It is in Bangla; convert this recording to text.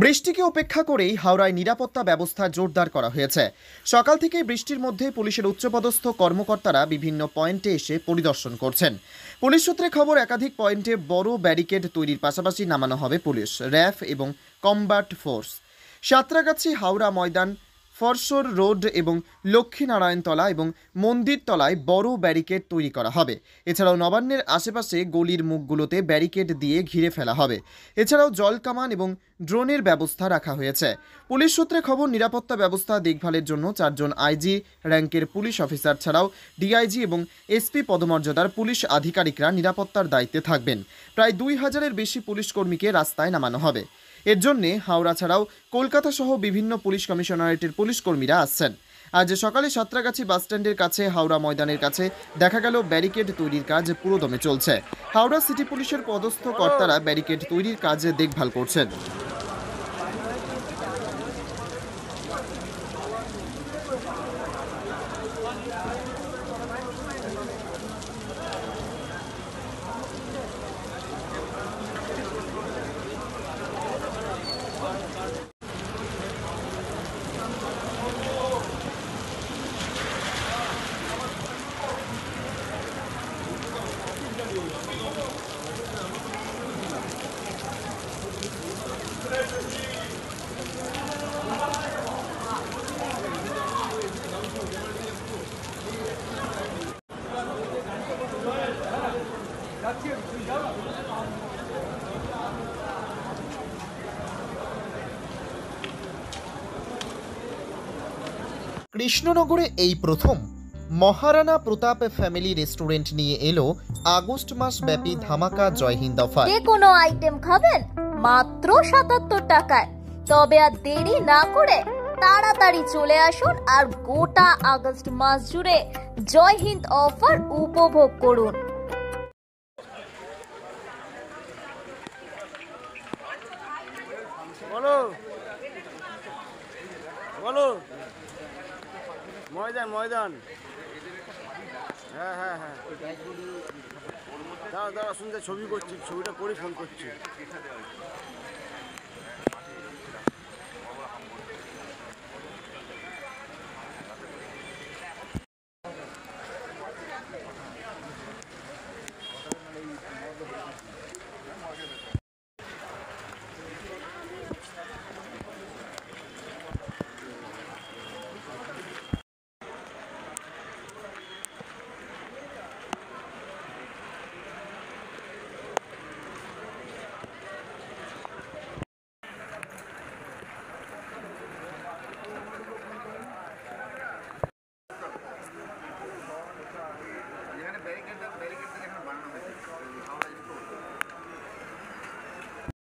বৃষ্টিকে উপেক্ষা করেই হাওড়ায় নিরাপত্তা ব্যবস্থা জোরদার করা হয়েছে। সকাল থেকেই বৃষ্টির মধ্যে পুলিশের উচ্চপদস্থ কর্মকর্তারা বিভিন্ন পয়েন্টে এসে পরিদর্শন করছেন। পুলিশ সূত্রে খবর, একাধিক পয়েন্টে বড় ব্যারিকেড তৈরির পাশাপাশি নামানো হবে পুলিশ, র্যাফ এবং combat force. Santragachi, Howrah Maidan, ফরসর road এবং লক্ষ্মীনারায়ণতলা এবং মন্দিরতলায় বড় ব্যারিকেড তৈরি করা হবে। এছাড়াও নবান্নের আশেপাশে গলির মুখগুলোতে ব্যারিকেড দিয়ে ঘিরে ফেলা হবে। এছাড়াও জলকামান এবং ড্রোনের ব্যবস্থা রাখা হয়েছে। পুলিশ সূত্রে খবর, নিরাপত্তা ব্যবস্থা দেখভালের জন্য 4 জন আইজি র্যাঙ্কের পুলিশ অফিসার ছাড়াও ডিআইজি এবং এসপি পদমর্যাদার পুলিশ আধিকারিকরা নিরাপত্তার দায়িত্বে থাকবেন। প্রায় 2000-এর বেশি পুলিশ কর্মীকে রাস্তায় নামানো হবে। এর জন্যে হাওড়া ছাড়াও কলকাতা সহ বিভিন্ন পুলিশ কমিশনারেটের পুলিশ কর্মীরা আসছেন। আজ সকালে সাঁতরাগাছি বাসস্ট্যান্ডের কাছে, হাওড়া ময়দানের কাছে দেখা গেল ব্যারিকেড তৈরির কাজ পুরোদমে চলছে। হাওড়া সিটি পুলিশের পদস্থ কর্তারা ব্যারিকেড তৈরির কাজ দেখভাল করছেন। কৃষ্ণনগরে এই প্রথম মহারানা প্রতাপ ফ্যামিলি রেস্টুরেন্ট নিয়ে এলো আগস্ট মাস ব্যাপী ধামাকা জয় হিন্দ অফার। যে কোনো আইটেম খাবেন মাত্র 77 টাকায়। তবে আর দেরি না করে তাড়াতাড়ি চলে আসুন আর গোটা আগস্ট মাস জুড়ে জয় হিন্দ অফার উপভোগ করুন। বলো বলো ময়দান ময়দান, হ্যাঁ হ্যাঁ হ্যাঁ, দাঁড়া দাঁড়া, শুনতে ছবি করছি, ছবিটা করে ফোন করছি।